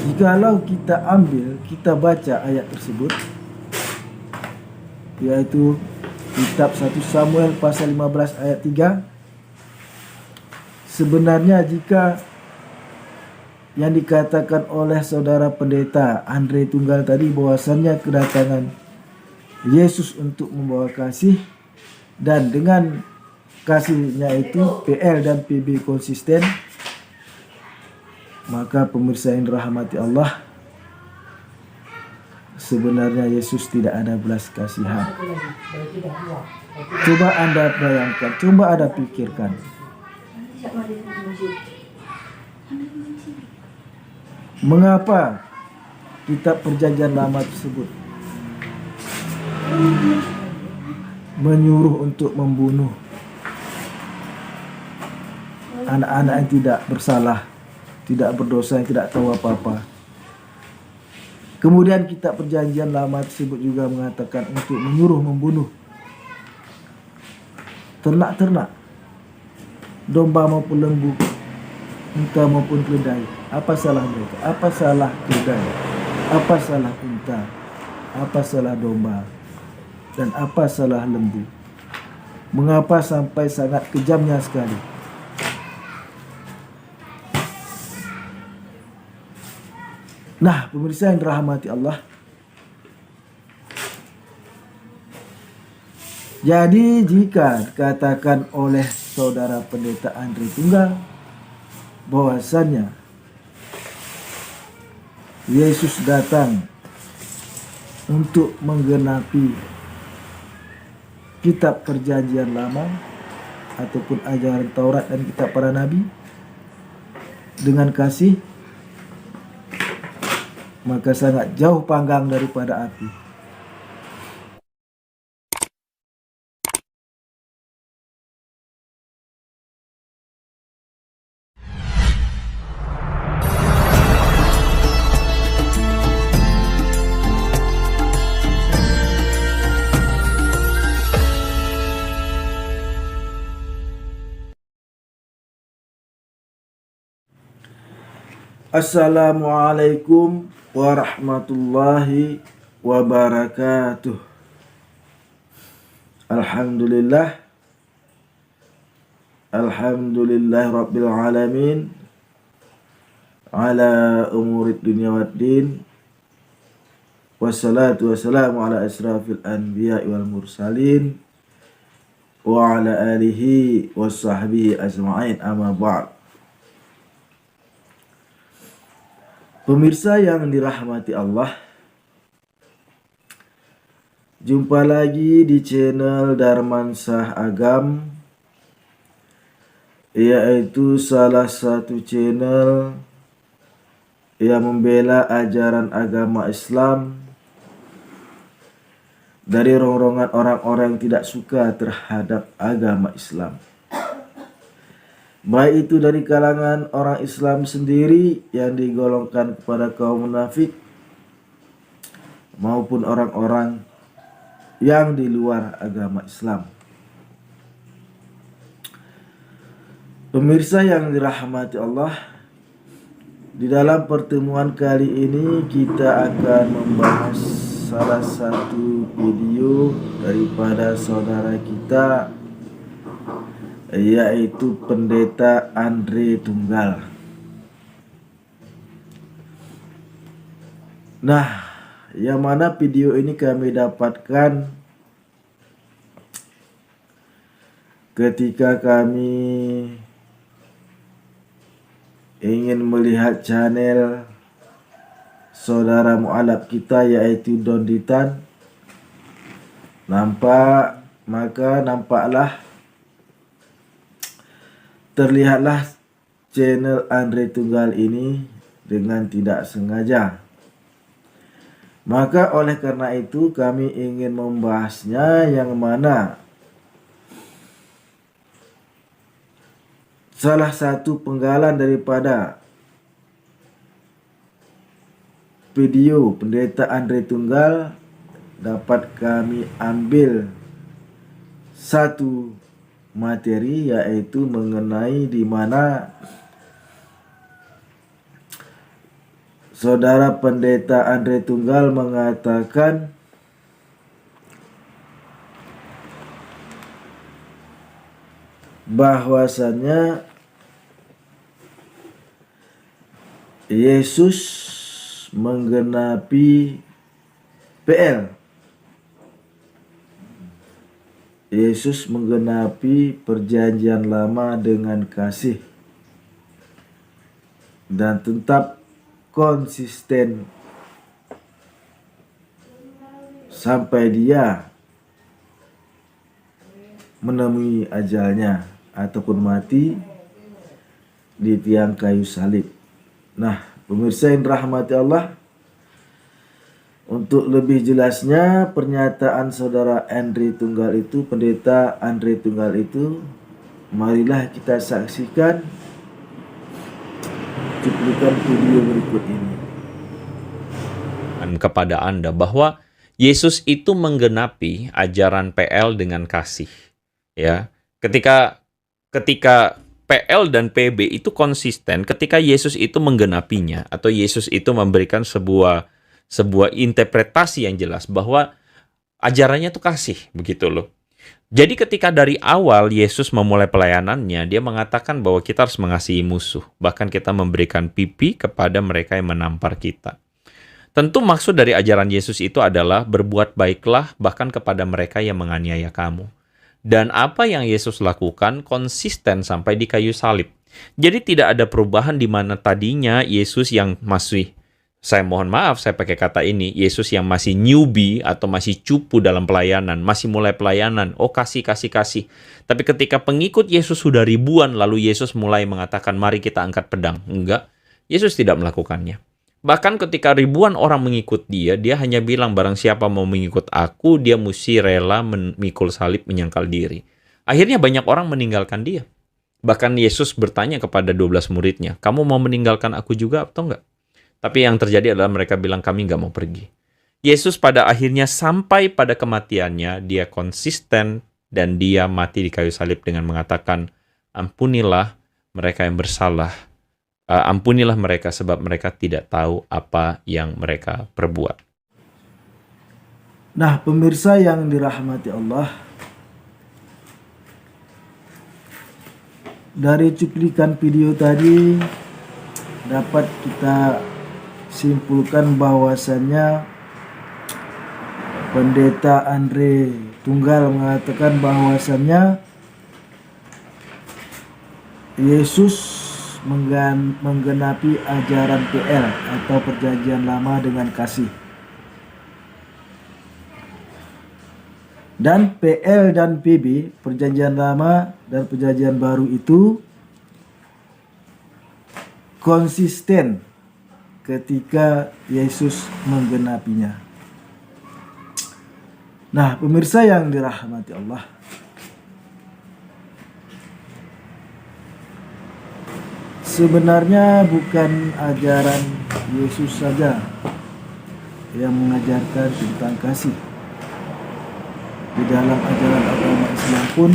Jikalau kita baca ayat tersebut, yaitu kitab 1 Samuel pasal 15 ayat 3, sebenarnya jika yang dikatakan oleh saudara pendeta Andre Tunggal tadi bahwasannya kedatangan Yesus untuk membawa kasih, dan dengan kasihnya itu PL dan PB konsisten, maka pemirsa yang dirahmati Allah, sebenarnya Yesus tidak ada belas kasihan. Coba Anda bayangkan, coba Anda pikirkan. Mengapa kitab perjanjian lama tersebut menyuruh untuk membunuh anak-anak yang tidak bersalah, tidak berdosa, yang tidak tahu apa-apa? Kemudian kitab perjanjian lama tersebut juga mengatakan untuk menyuruh membunuh ternak-ternak, domba maupun lembu, unta maupun keledai. Apa salah mereka? Apa salah keledai? Apa salah unta? Apa salah domba? Dan apa salah lembu? Mengapa sampai sangat kejamnya sekali? Nah, pemirsa yang dirahmati Allah, jadi jika dikatakan oleh saudara pendeta Andre Tunggal bahwasannya Yesus datang untuk menggenapi kitab perjanjian lama ataupun ajaran Taurat dan kitab para nabi dengan kasih, maka sangat jauh panggang daripada api. Assalamualaikum warahmatullahi wabarakatuh. Alhamdulillah rabbil alamin ala umurid dunya waddin, wassalatu wassalamu ala asrafil anbiya wal mursalin wa ala alihi washabbihi ajma'in, amma ba'd. Pemirsa yang dirahmati Allah, jumpa lagi di channel Darmansah Agam, yaitu salah satu channel yang membela ajaran agama Islam dari rongrongan orang-orang yang tidak suka terhadap agama Islam, baik itu dari kalangan orang Islam sendiri yang digolongkan kepada kaum munafik, maupun orang-orang yang di luar agama Islam. Pemirsa yang dirahmati Allah, di dalam pertemuan kali ini kita akan membahas salah satu video daripada saudara kita, yaitu pendeta Andre Tunggal. Nah, yang mana video ini kami dapatkan ketika kami ingin melihat channel saudara mualaf kita, yaitu Don Ditan. Nampaklah terlihatlah channel Andre Tunggal ini dengan tidak sengaja. Maka oleh karena itu kami ingin membahasnya, yang mana salah satu penggalan daripada video pendeta Andre Tunggal dapat kami ambil satu materi, yaitu mengenai di mana Saudara Pendeta Andre Tunggal mengatakan bahwasannya Yesus menggenapi PL. Yesus menggenapi perjanjian lama dengan kasih dan tetap konsisten sampai dia menemui ajalnya ataupun mati di tiang kayu salib. Nah, pemirsa yang dirahmati Allah, untuk lebih jelasnya pernyataan saudara Andre Tunggal itu, Pendeta Andre Tunggal itu, marilah kita saksikan cuplikan video berikut ini. Kepada Anda bahwa Yesus itu menggenapi ajaran PL dengan kasih. Ya, ketika PL dan PB itu konsisten, ketika Yesus itu menggenapinya atau Yesus itu memberikan sebuah interpretasi yang jelas bahwa ajarannya itu kasih, begitu loh. Jadi ketika dari awal Yesus memulai pelayanannya, dia mengatakan bahwa kita harus mengasihi musuh, bahkan kita memberikan pipi kepada mereka yang menampar kita. Tentu maksud dari ajaran Yesus itu adalah berbuat baiklah bahkan kepada mereka yang menganiaya kamu. Dan apa yang Yesus lakukan konsisten sampai di kayu salib. Jadi tidak ada perubahan di mana tadinya Yesus yang masih, saya mohon maaf saya pakai kata ini, Yesus yang masih newbie atau masih cupu dalam pelayanan, masih mulai pelayanan, oh kasih. Tapi ketika pengikut Yesus sudah ribuan, lalu Yesus mulai mengatakan mari kita angkat pedang. Enggak, Yesus tidak melakukannya. Bahkan ketika ribuan orang mengikut dia hanya bilang barang siapa mau mengikut aku, dia mesti rela memikul salib menyangkal diri. Akhirnya banyak orang meninggalkan dia. Bahkan Yesus bertanya kepada 12 muridnya, kamu mau meninggalkan aku juga atau enggak? Tapi yang terjadi adalah mereka bilang kami enggak mau pergi. Yesus pada akhirnya sampai pada kematiannya, dia konsisten dan dia mati di kayu salib dengan mengatakan, ampunilah mereka yang bersalah. Ampunilah mereka sebab mereka tidak tahu apa yang mereka perbuat. Nah, pemirsa yang dirahmati Allah, dari cuplikan video tadi dapat kita simpulkan bahwasannya Pendeta Andre Tunggal mengatakan bahwasannya Yesus menggenapi ajaran PL atau perjanjian lama dengan kasih. Dan PL dan PB, perjanjian lama dan perjanjian baru itu konsisten ketika Yesus menggenapinya. Nah, pemirsa yang dirahmati Allah, sebenarnya bukan ajaran Yesus saja yang mengajarkan tentang kasih. Di dalam ajaran agama Islam pun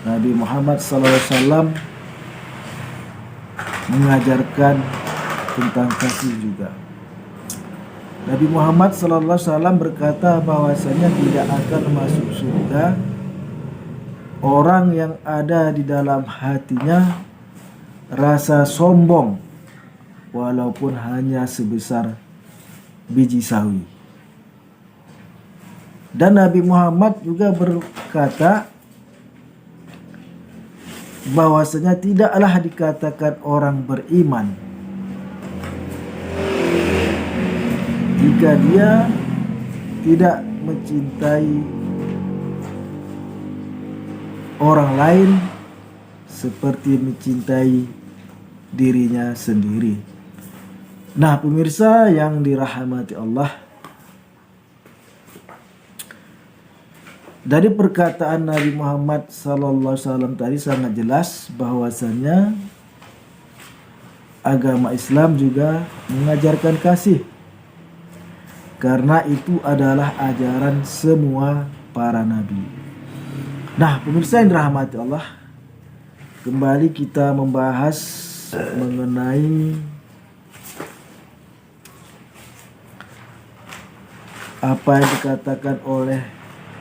Nabi Muhammad SAW mengajarkan tentang kasih juga. Nabi Muhammad SAW berkata bahwasanya tidak akan masuk surga orang yang ada di dalam hatinya rasa sombong walaupun hanya sebesar biji sawi. Dan Nabi Muhammad juga berkata bahwasanya tidaklah dikatakan orang beriman jika dia tidak mencintai orang lain seperti mencintai dirinya sendiri. Nah, pemirsa yang dirahmati Allah, dari perkataan Nabi Muhammad SAW tadi sangat jelas bahwasannya agama Islam juga mengajarkan kasih, karena itu adalah ajaran semua para nabi. Nah, pemirsa yang dirahmati Allah, kembali kita membahas mengenai apa yang dikatakan oleh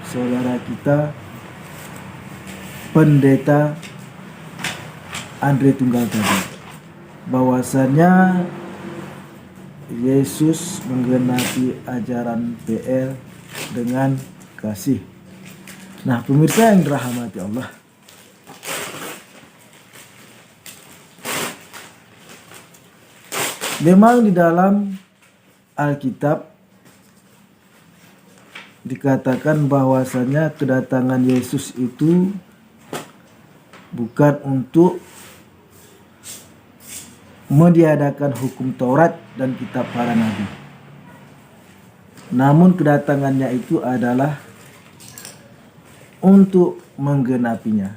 saudara kita Pendeta Andre Tunggal tadi, bahwasanya Yesus menggenapi ajaran PL dengan kasih. Nah, pemirsa yang dirahmati Allah, memang di dalam Alkitab dikatakan bahwasanya kedatangan Yesus itu bukan untuk meniadakan hukum Taurat dan kitab para nabi, namun kedatangannya itu adalah untuk menggenapinya.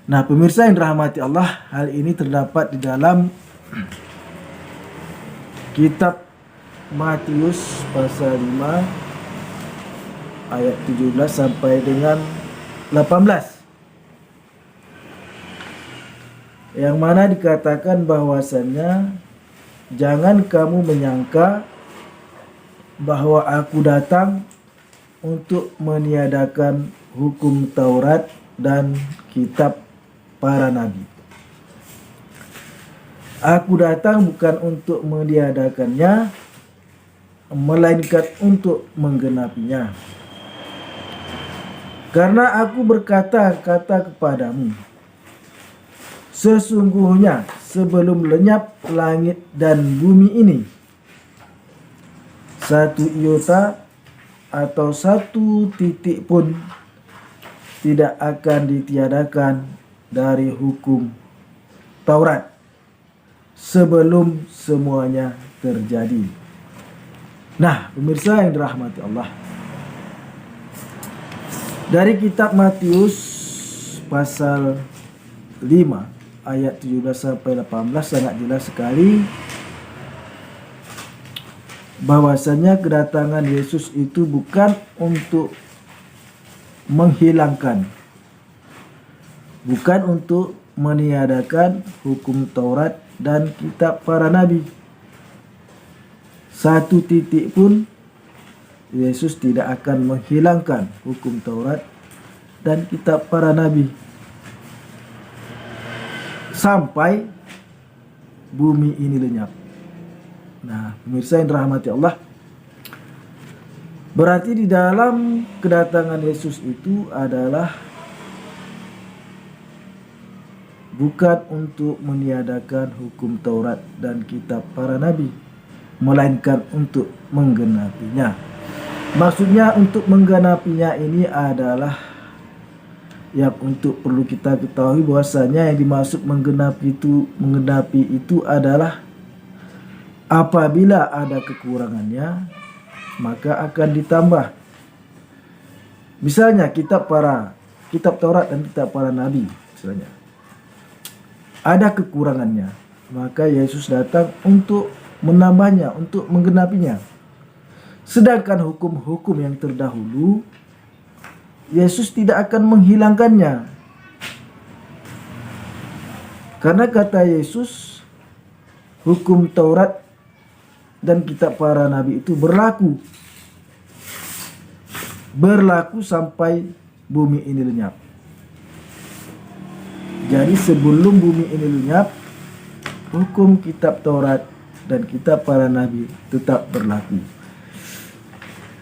Nah, pemirsa yang dirahmati Allah, hal ini terdapat di dalam kitab Matius pasal 5 ayat 17 sampai dengan 18, yang mana dikatakan bahwasannya jangan kamu menyangka bahwa aku datang untuk meniadakan hukum Taurat dan kitab para nabi. Aku datang bukan untuk meniadakannya, melainkan untuk menggenapinya. Karena aku berkata-kata kepadamu, sesungguhnya sebelum lenyap langit dan bumi ini, satu iota atau satu titik pun tidak akan ditiadakan dari hukum Taurat sebelum semuanya terjadi. Nah, pemirsa yang dirahmati Allah, dari kitab Matius pasal 5 ayat 17 sampai 18 sangat jelas sekali bahwasanya kedatangan Yesus itu bukan untuk menghilangkan, bukan untuk meniadakan hukum Taurat dan kitab para nabi. Satu titik pun Yesus tidak akan menghilangkan hukum Taurat dan kitab para nabi sampai bumi ini lenyap. Nah, pemirsa yang dirahmati Allah, berarti di dalam kedatangan Yesus itu adalah bukan untuk meniadakan hukum Taurat dan kitab para nabi, melainkan untuk menggenapinya. Maksudnya untuk menggenapinya ini adalah yang untuk perlu kita ketahui bahwasanya yang dimaksud menggenapi itu adalah apabila ada kekurangannya maka akan ditambah. Misalnya kitab Taurat dan kitab para nabi, misalnya ada kekurangannya, maka Yesus datang untuk menambahnya, untuk menggenapinya. Sedangkan hukum-hukum yang terdahulu Yesus tidak akan menghilangkannya, karena kata Yesus hukum Taurat dan kitab para nabi itu berlaku sampai bumi ini lenyap. Jadi sebelum bumi ini lenyap, hukum kitab Taurat dan kitab para nabi tetap berlaku.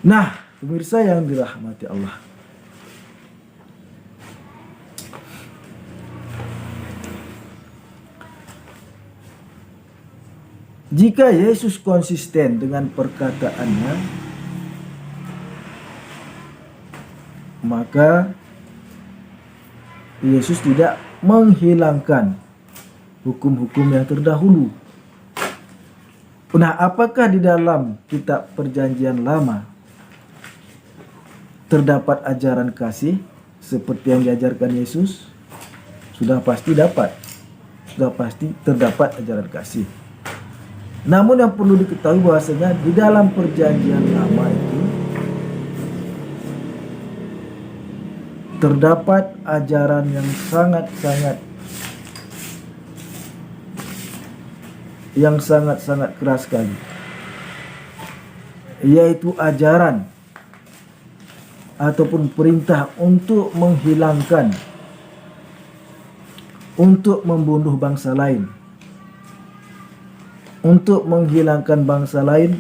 Nah, pemirsa yang dirahmati Allah, jika Yesus konsisten dengan perkataannya, maka Yesus tidak menghilangkan hukum-hukum yang terdahulu. Nah, apakah di dalam kitab Perjanjian Lama terdapat ajaran kasih seperti yang diajarkan Yesus? Sudah pasti terdapat ajaran kasih. Namun yang perlu diketahui bahwasanya di dalam Perjanjian Lama itu terdapat ajaran yang sangat keras sekali, yaitu ajaran ataupun perintah untuk menghilangkan, untuk membunuh bangsa lain, untuk menghilangkan bangsa lain,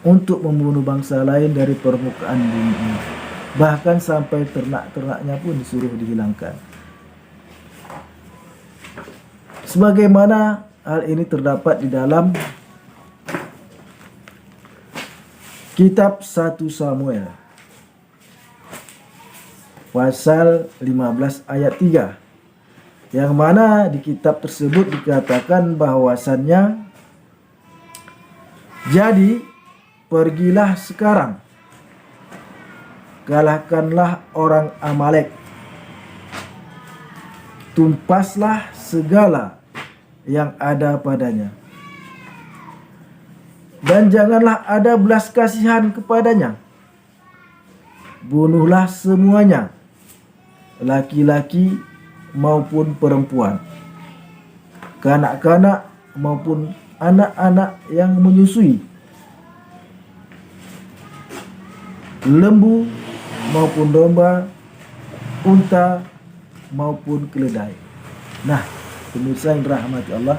untuk membunuh bangsa lain dari permukaan bumi ini. Bahkan sampai ternak-ternaknya pun disuruh dihilangkan. Sebagaimana hal ini terdapat di dalam kitab 1 Samuel pasal 15 ayat 3, yang mana di kitab tersebut dikatakan bahwasannya, jadi pergilah sekarang, kalahkanlah orang Amalek, tumpaslah segala yang ada padanya, dan janganlah ada belas kasihan kepadanya. Bunuhlah semuanya, laki-laki maupun perempuan, kanak-kanak maupun anak-anak yang menyusui, lembu maupun domba, unta maupun keledai. Nah, pemirsa yang dirahmati Allah,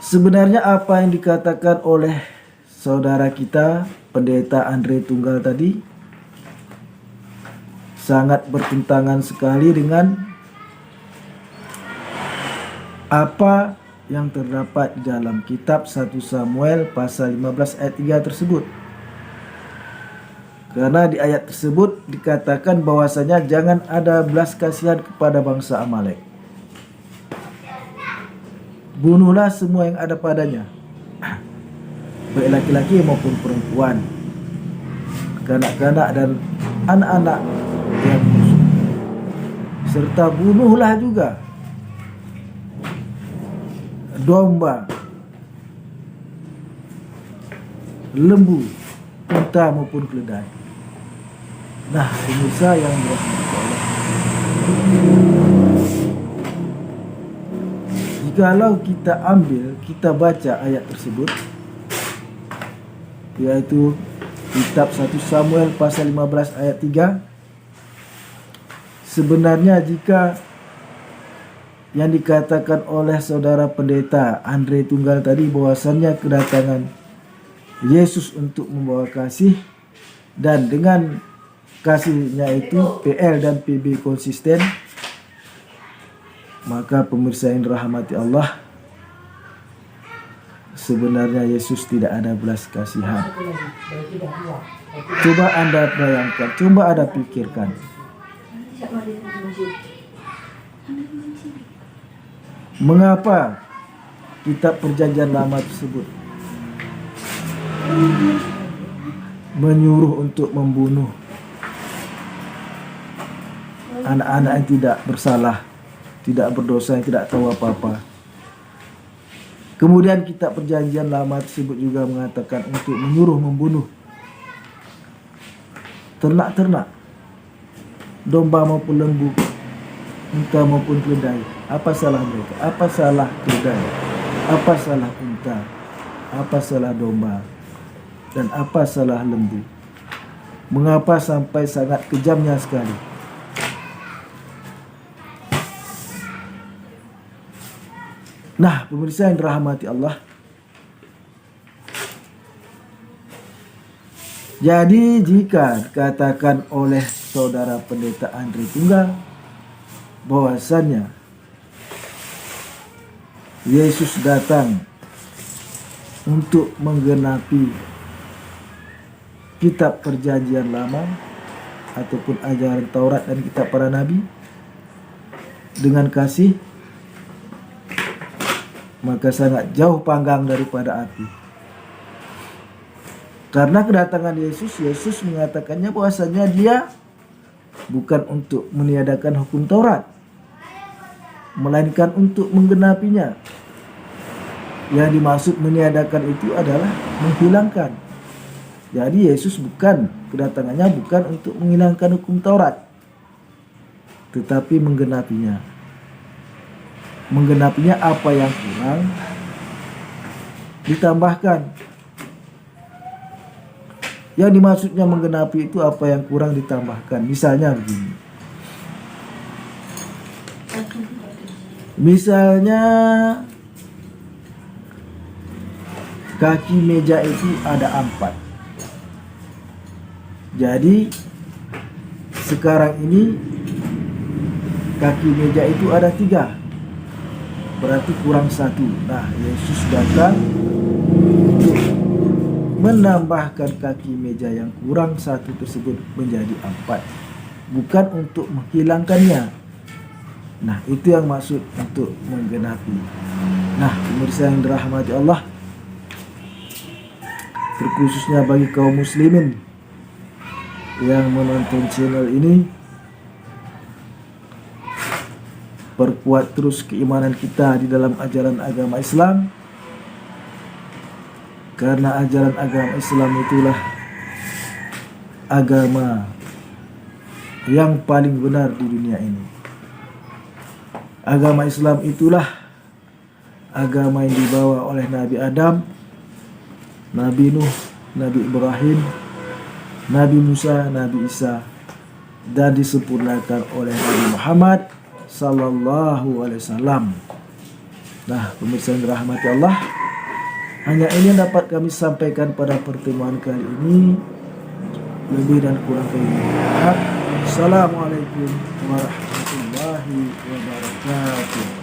sebenarnya apa yang dikatakan oleh saudara kita Pendeta Andre Tunggal tadi sangat bertentangan sekali dengan apa yang terdapat di dalam kitab 1 Samuel pasal 15 ayat 3 tersebut. Karena di ayat tersebut dikatakan bahwasanya jangan ada belas kasihan kepada bangsa Amalek. Bunuhlah semua yang ada padanya, baik laki-laki maupun perempuan, kanak-kanak dan anak-anak yang musuh. Serta bunuhlah juga domba, lembu, unta maupun keledai. Nah, pemirsa yang dirahmati Allah, jikalau kita baca ayat tersebut, yaitu kitab 1 Samuel pasal 15 ayat 3, sebenarnya jika yang dikatakan oleh saudara Pendeta Andre Tunggal tadi bahwasannya kedatangan Yesus untuk membawa kasih, dan dengan kasihnya itu PL dan PB konsisten, maka pemirsa yang dirahmati Allah, sebenarnya Yesus tidak ada belas kasihan. Coba Anda bayangkan, coba Anda pikirkan. Mengapa kitab Perjanjian Lama tersebut menyuruh untuk membunuh anak-anak yang tidak bersalah, tidak berdosa, yang tidak tahu apa-apa? Kemudian kitab Perjanjian Lama tersebut juga mengatakan untuk menyuruh membunuh ternak-ternak, domba maupun lembu, unta maupun keledai. Apa salah mereka? Apa salah keledai? Apa salah unta? Apa salah domba? Dan apa salah lembu? Mengapa sampai sangat kejamnya sekali? Nah, pemirsa yang dirahmati Allah, jadi jika dikatakan oleh saudara Pendeta Andre Tunggal bahwasannya Yesus datang untuk menggenapi kitab Perjanjian Lama ataupun ajaran Taurat dan kitab para nabi dengan kasih, maka sangat jauh panggang daripada api. Karena kedatangan Yesus mengatakannya bahwasanya dia bukan untuk meniadakan hukum Taurat, melainkan untuk menggenapinya. Yang dimaksud meniadakan itu adalah menghilangkan. Jadi Yesus kedatangannya bukan untuk menghilangkan hukum Taurat, tetapi menggenapinya. Menggenapinya apa yang kurang ditambahkan. Yang dimaksudnya menggenapi itu apa yang kurang ditambahkan. Misalnya begini. Misalnya kaki meja itu ada 4. Jadi sekarang ini kaki meja itu ada 3. Berarti kurang 1. Nah, Yesus datang untuk menambahkan kaki meja yang kurang 1 tersebut menjadi 4. Bukan untuk menghilangkannya. Nah, itu yang maksud untuk menggenapi. Nah, pemirsa yang dirahmati Allah, terkhususnya bagi kaum muslimin yang menonton channel ini, perkuat terus keimanan kita di dalam ajaran agama Islam, karena ajaran agama Islam itulah agama yang paling benar di dunia ini. Agama Islam itulah agama yang dibawa oleh Nabi Adam, Nabi Nuh, Nabi Ibrahim, Nabi Musa, Nabi Isa, dan disempurnakan oleh Nabi Muhammad sallallahu alaihi wasallam. Nah, pemirsa yang dirahmati Allah, hanya ini yang dapat kami sampaikan pada pertemuan kali ini. Lebih dan kurang kami mohon maaf. Assalamualaikum warahmatullahi wabarakatuh.